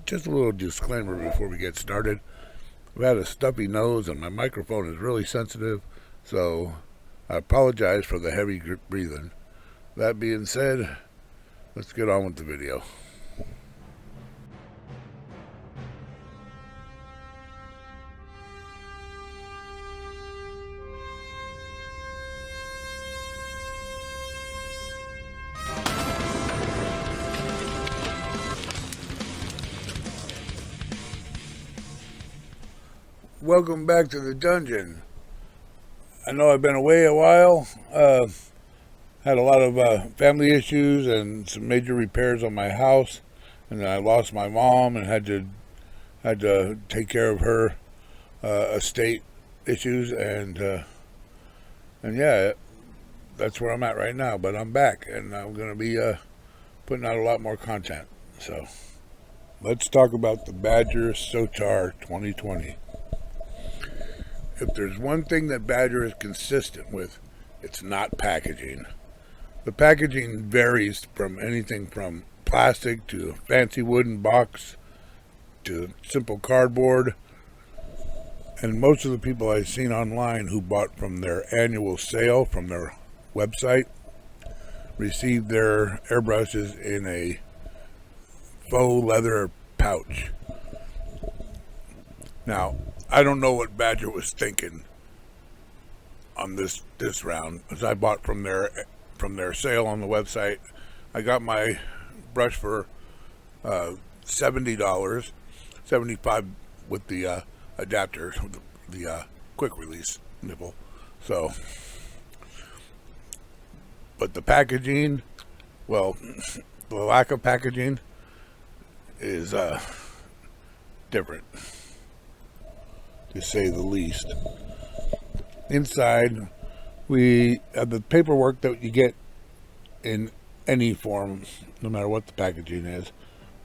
Just a little disclaimer before we get started. I've had a stuffy nose and my microphone is really sensitive, so I apologize for the heavy breathing. That being said, let's get on with the video. Welcome back to the dungeon. I know I've been away a while. Had a lot of family issues and some major repairs on my house, and I lost my mom and had to take care of her estate issues, and yeah, that's where I'm at right now. But I'm back, and I'm going to be putting out a lot more content. So let's talk about the Badger Sotar 2020. If there's one thing that Badger is consistent with, it's not packaging. The packaging varies from anything from plastic to a fancy wooden box to simple cardboard. And most of the people I've seen online who bought from their annual sale from their website received their airbrushes in a faux leather pouch. Now, I don't know what Badger was thinking on this round, as I bought from their sale on the website. I got my brush for $70, $75 with the adapter, the quick release nipple. So, but the packaging, well, the lack of packaging is different, to say the least. Inside, we have the paperwork that you get in any form, no matter what the packaging is.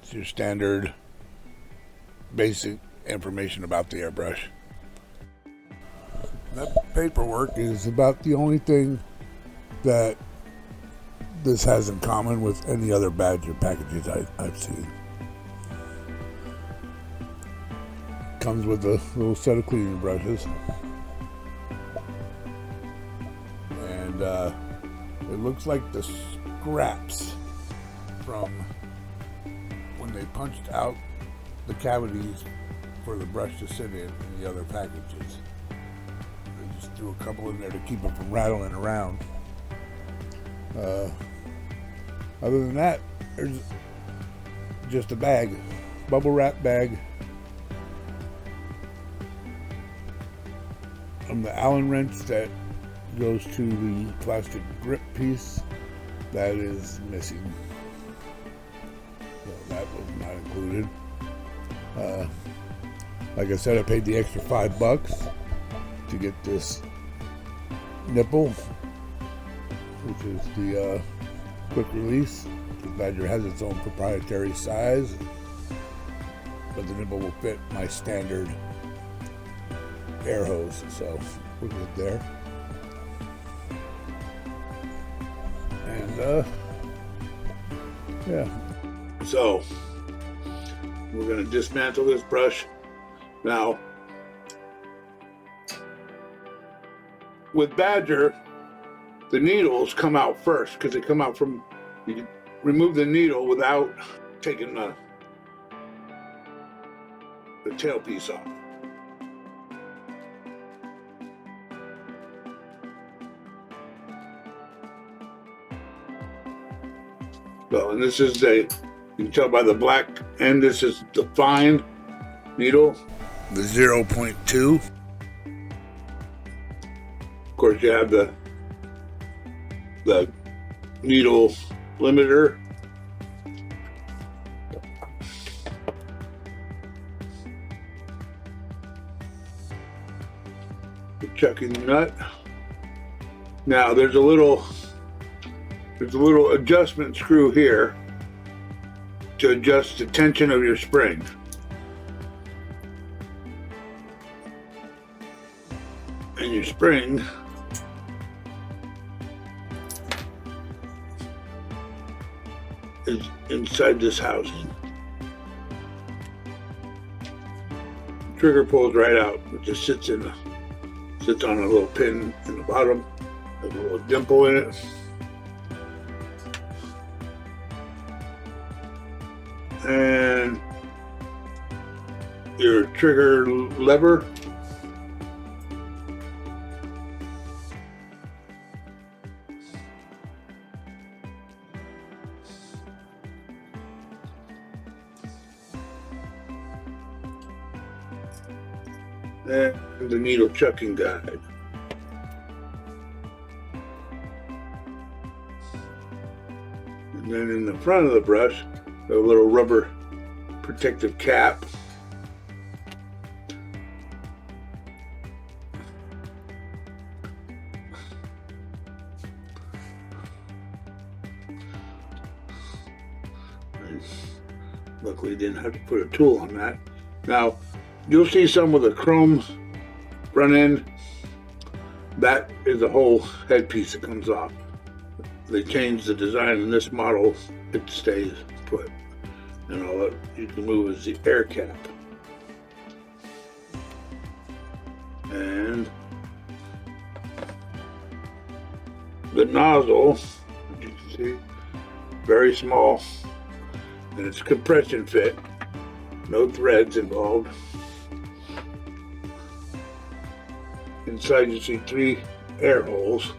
It's your standard basic information about the airbrush. That paperwork is about the only thing that this has in common with any other Badger packages I've seen. Comes with a little set of cleaning brushes, and it looks like the scraps from when they punched out the cavities for the brush to sit in the other packages. They just threw a couple in there to keep it from rattling around. Other than that, there's just a bag, bubble wrap bag. From the Allen wrench that goes to the plastic grip piece, that is missing. So that was not included. Like I said, I paid the extra $5 to get this nipple, which is the quick release. The Badger has its own proprietary size, but the nipple will fit my standard air hose, so we're good there. And yeah, so we're going to dismantle this brush now. With Badger, the needles come out first, because they come out from, you can remove the needle without taking the tailpiece off. So, and this is you can tell by the black end, this is the fine needle, the 0.2. Of course, you have the needle limiter. The chucking nut. Now, there's a little adjustment screw here to adjust the tension of your spring. And your spring is inside this housing. trigger pulls right out. It just sits on a little pin in the bottom. There's a little dimple in it. And your trigger lever. And the needle chucking guide. And then in the front of the brush, a little rubber protective cap. And luckily didn't have to put a tool on that. Now, you'll see some with a chrome front end. That is the whole headpiece that comes off. They changed the design in this model, it stays put. And all that you can move is the air cap. And the nozzle, as you can see, very small. And it's compression fit. No threads involved. Inside you see 3 air holes.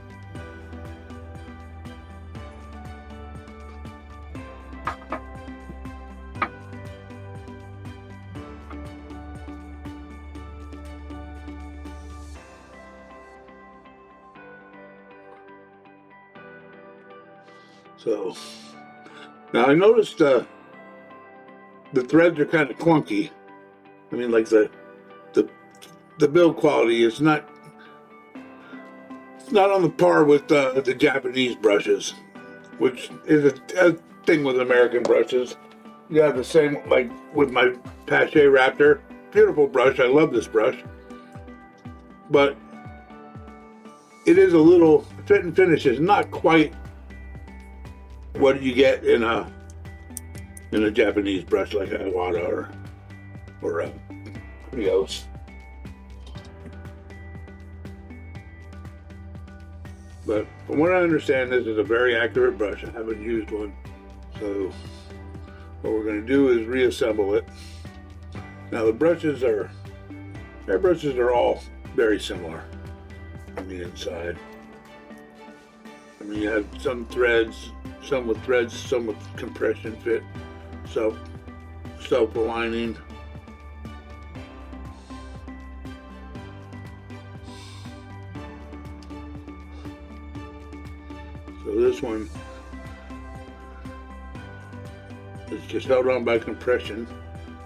So now I noticed the threads are kind of clunky. I mean, like the build quality is not on the par with the Japanese brushes, which is a thing with American brushes. You have the same, like with my Pache Raptor. Beautiful brush. I love this brush, but it is a little fit and finish is not quite what you get in a Japanese brush like Iwata or Rios. But from what I understand, this is a very accurate brush. I haven't used one, so what we're going to do is reassemble it. Now the airbrushes are all very similar on the inside. I mean, you have some threads, some with compression fit, self-aligning. So this one is just held on by compression.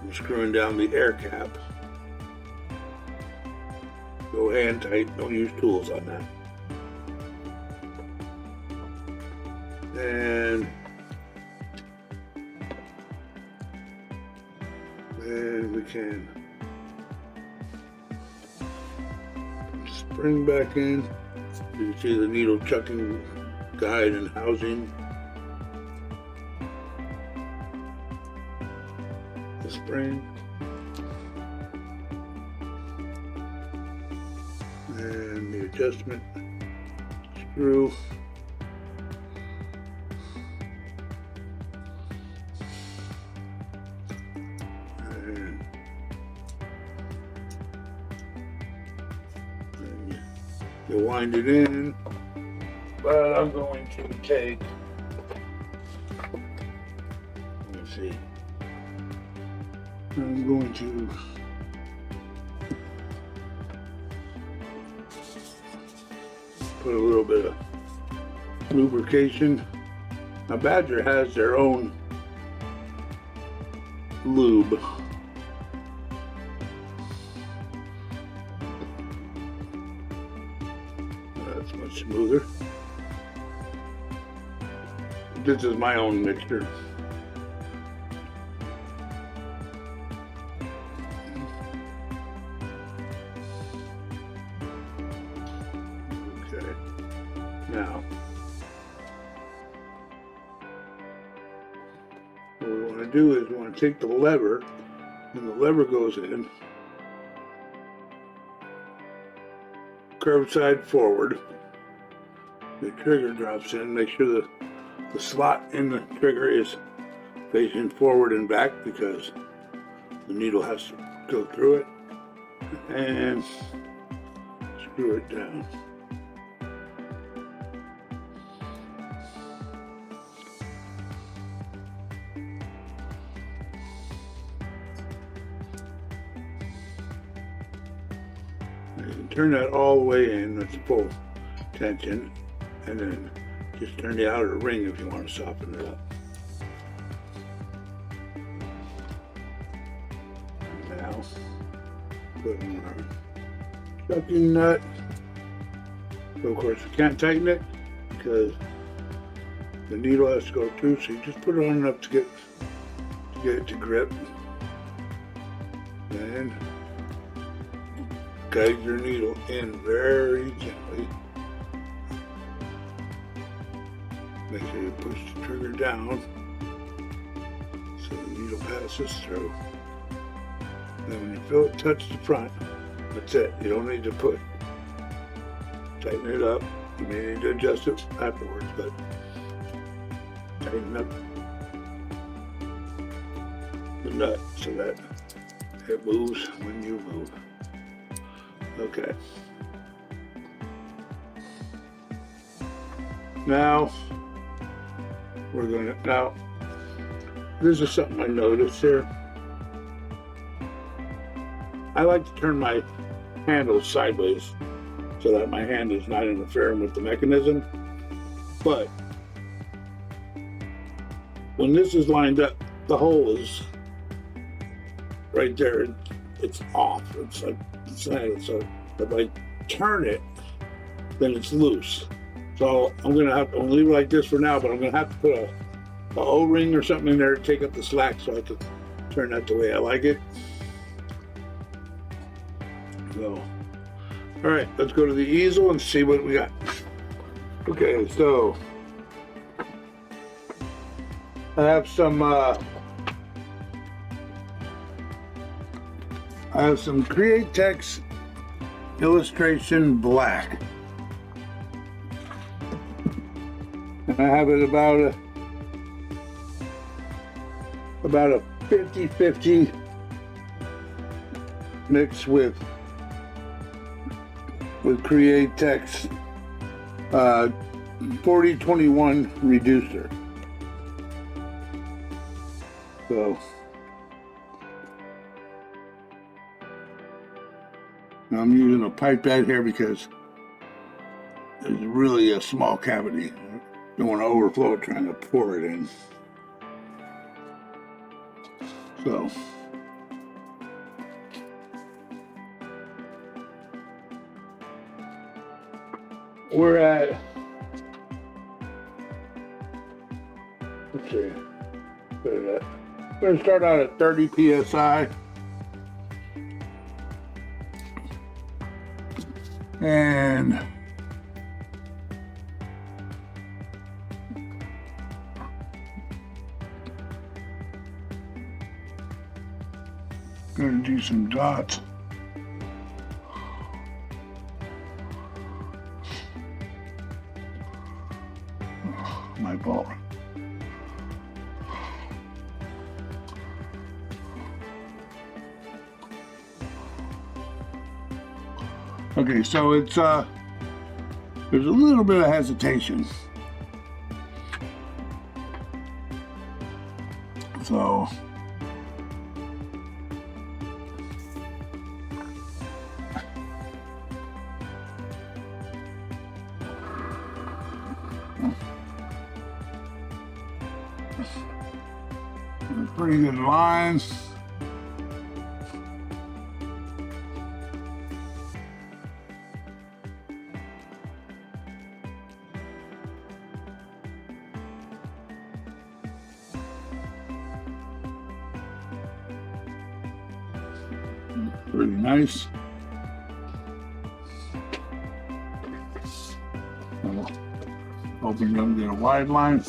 I'm screwing down the air cap. Go hand tight, don't use tools on that. And we can spring back in. You can see the needle chucking guide and housing. The spring. And the adjustment screw. You wind it in, but I'm going to take, let me see, I'm going to put a little bit of lubrication. Now Badger has their own lube. That's much smoother. This is my own mixture. Okay. Now, what we want to do is we want to take the lever, and the lever goes in curved side forward. The trigger drops in. Make sure the slot in the trigger is facing forward and back because the needle has to go through it. And screw it down. You can turn that all the way in with full tension, and then just turn the outer ring if you want to soften it up. Now, put in our sucking nut. So of course, we can't tighten it because the needle has to go through, so you just put it on enough to get it to grip. Then guide your needle in very gently. Make sure you push the trigger down so the needle passes through. Then when you feel it touch the front, that's it. You don't need to tighten it up. You may need to adjust it afterwards, but tighten up the nut so that it moves when you move. Okay. Now this is something I noticed here. I like to turn my handle sideways so that my hand is not interfering with the mechanism. But when this is lined up, the hole is right there. It's off. It's like saying, so if I turn it, then it's loose. So I'm gonna leave it like this for now, but I'm gonna have to put a O-ring or something in there to take up the slack so I can turn that the way I like it. So, all right, let's go to the easel and see what we got. Okay, so I have some Create Text Illustration Black. And I have it about a 50-50 mix with Create Text 4021 reducer. So now I'm using a pipette here because there's really a small cavity. Don't want to overflow it trying to pour it in. So we're at, let's see, we're going to start out at 30 psi. And going to do some dots. Oh, my ball. Okay, so it's there's a little bit of hesitation. So pretty good lines. Pretty nice. Open up, get a wide line.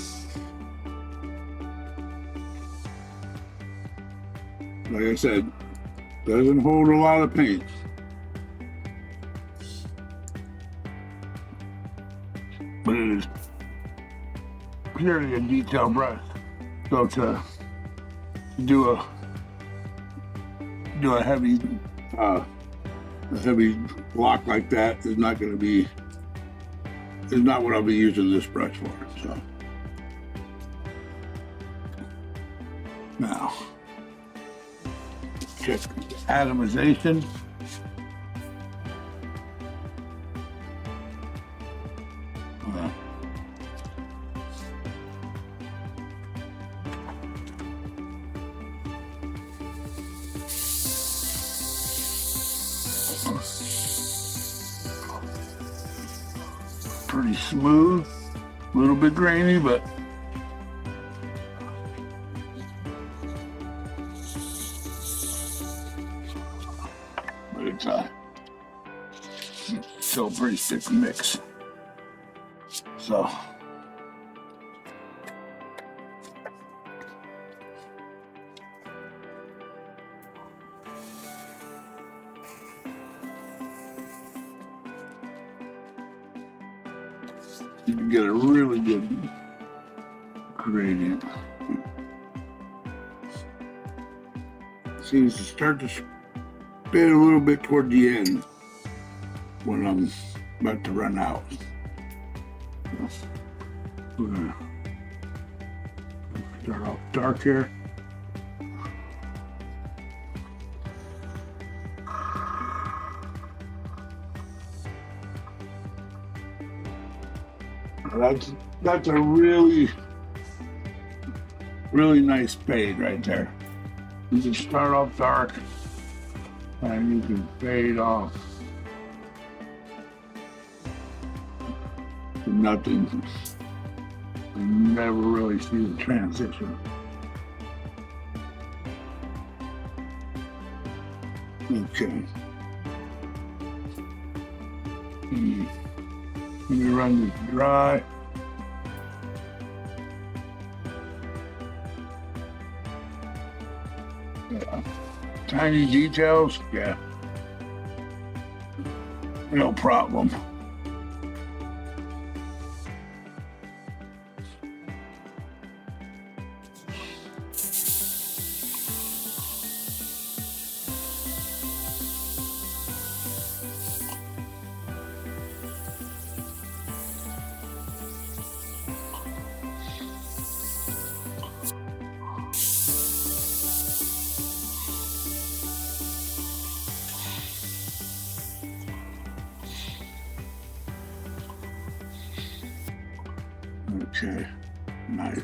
Like I said, doesn't hold a lot of paint. but it is purely a detail brush. So to do a heavy block like that is not what I'll be using this brush for. So now check atomization. Pretty smooth, a little bit grainy, but it's still a pretty thick mix. So you can get a really good gradient. Seems to start to spin a little bit toward the end when I'm about to run out. We're gonna start off dark here. That's a really nice fade right there. You can start off dark and you can fade off to nothing. You never really see the transition. Okay. Let me run this dry. Yeah. Tiny details, yeah. No problem. Okay, nice,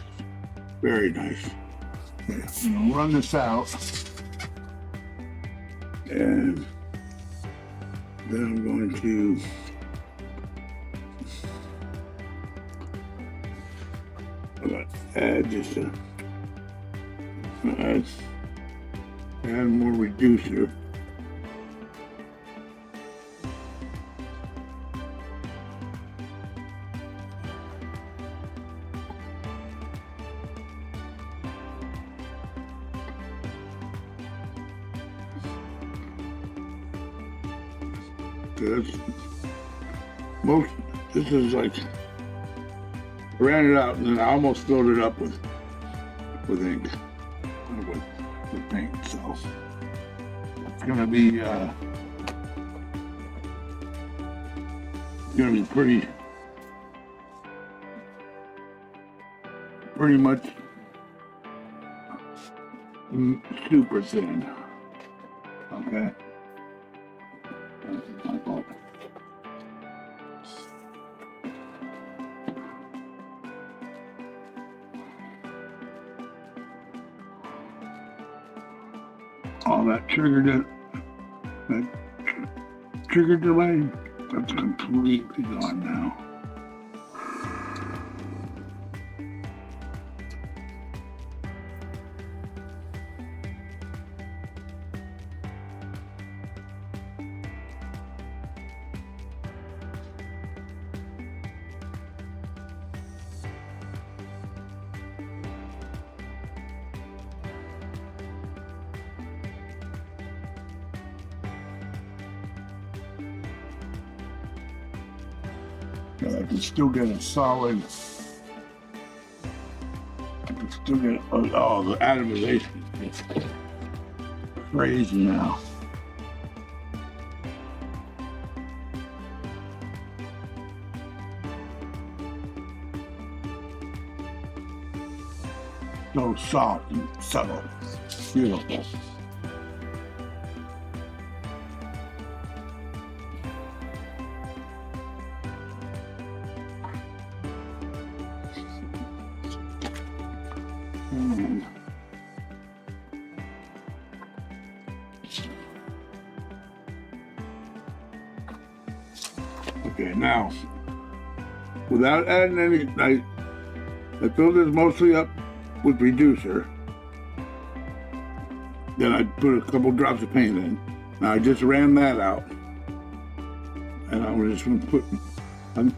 very nice. Okay, I'm gonna run this out, and then I'm going to add just add more reducer. This is like, I ran it out and then I almost filled it up with ink, with paint. So it's gonna be pretty much super thin. Okay. All that triggered it. That trigger delay, that's completely gone now. And I can still get a solid. I can still get the atomization is crazy now. So soft and subtle. Beautiful. Okay, now, without adding any, I filled this mostly up with reducer. Then I put a couple drops of paint in. Now I just ran that out. And I'm just gonna put,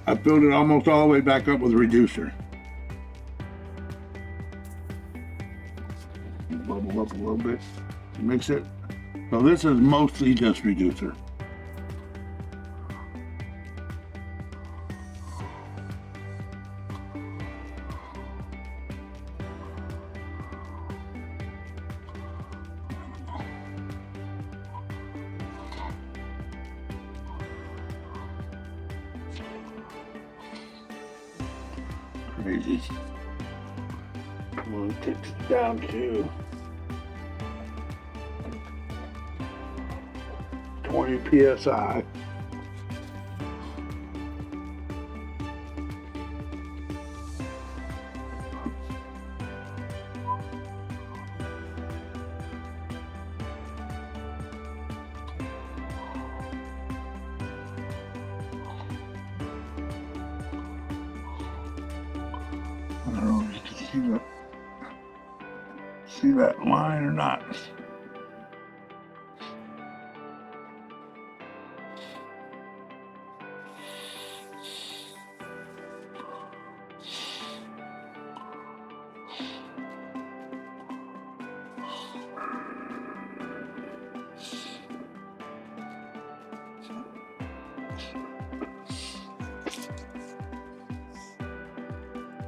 I filled it almost all the way back up with a reducer. Bubble up a little bit, mix it. So this is mostly just reducer. Crazy. I'm going to take it down to 20 psi. I don't know if you can see that line or not.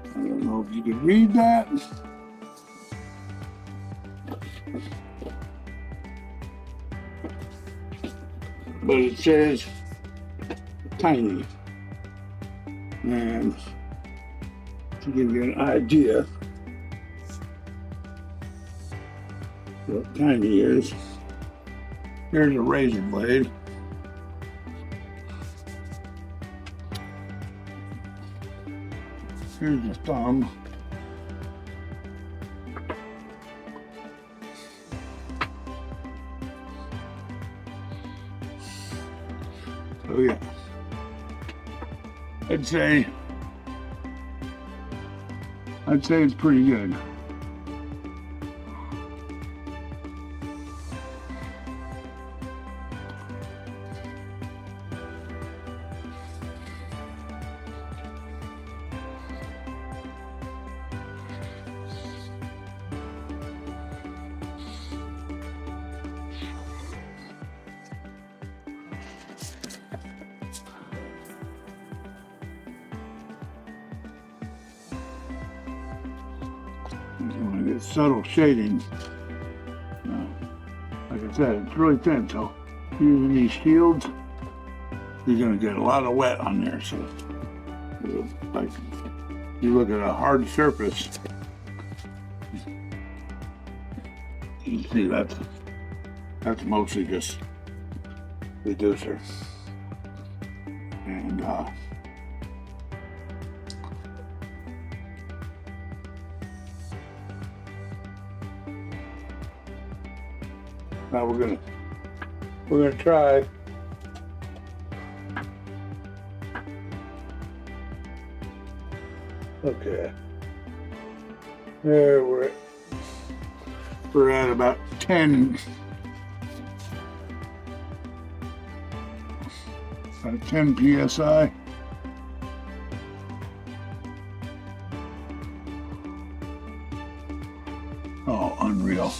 I don't know if you can read that. But it says tiny. And to give you an idea what tiny is, here's a razor blade. Here's the thumb. So yeah, I'd say it's pretty good. You want to get subtle shading. Like I said, it's really thin, so using these shields, you're going to get a lot of wet on there. So, like, you look at a hard surface, you can see that's mostly just reducer. And now we're gonna try okay. There we're at about 10 psi. Oh, unreal.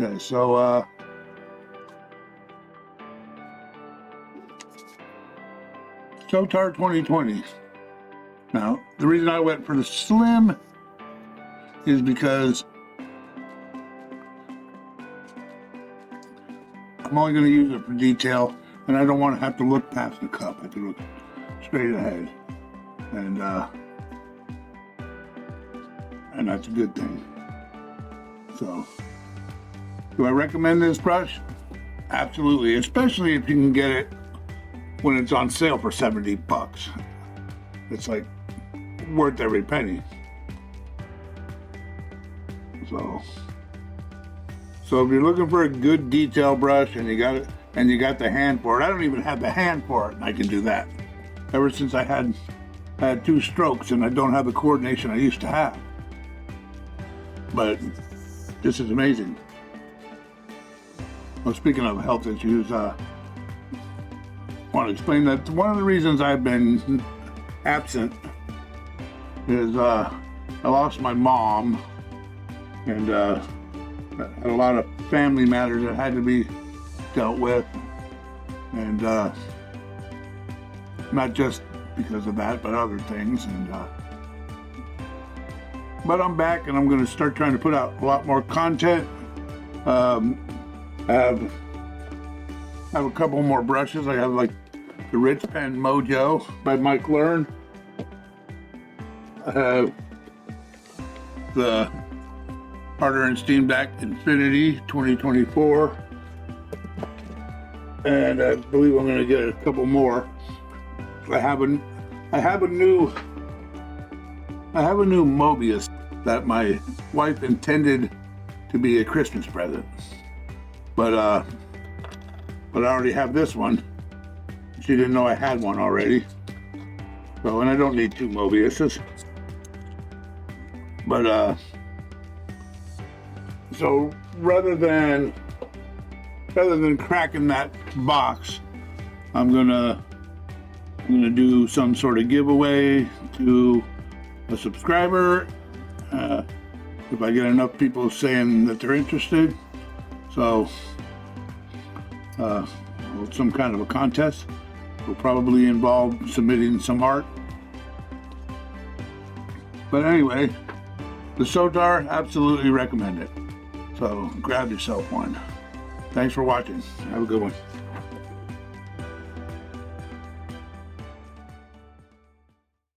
Okay, so Sotar 2020. Now, the reason I went for the slim is because I'm only going to use it for detail, and I don't want to have to look past the cup. I can look straight ahead, and that's a good thing. So, do I recommend this brush? Absolutely, especially if you can get it when it's on sale for 70 bucks. It's like worth every penny. So if you're looking for a good detail brush and you got it, and you got the hand for it, I don't even have the hand for it, and I can do that. Ever since I had 2 strokes, and I don't have the coordination I used to have. But this is amazing. Well, speaking of health issues, I want to explain that one of the reasons I've been absent is I lost my mom, and had a lot of family matters that had to be dealt with, and not just because of that, but other things. And but I'm back, and I'm going to start trying to put out a lot more content. I have a couple more brushes. I have like the Rich Pen Mojo by Mike Learn. I have the Harder and Steam Back Infinity 2024, and I believe I'm going to get a couple more. I have a new Mobius that my wife intended to be a Christmas present, but I already have this one. She didn't know I had one already. So, and I don't need 2 Mobiuses. But so rather than cracking that box, I'm gonna do some sort of giveaway to a subscriber if I get enough people saying that they're interested. So some kind of a contest will probably involve submitting some art. But anyway, the Sotar, absolutely recommend it. So grab yourself one. Thanks for watching. Have a good one.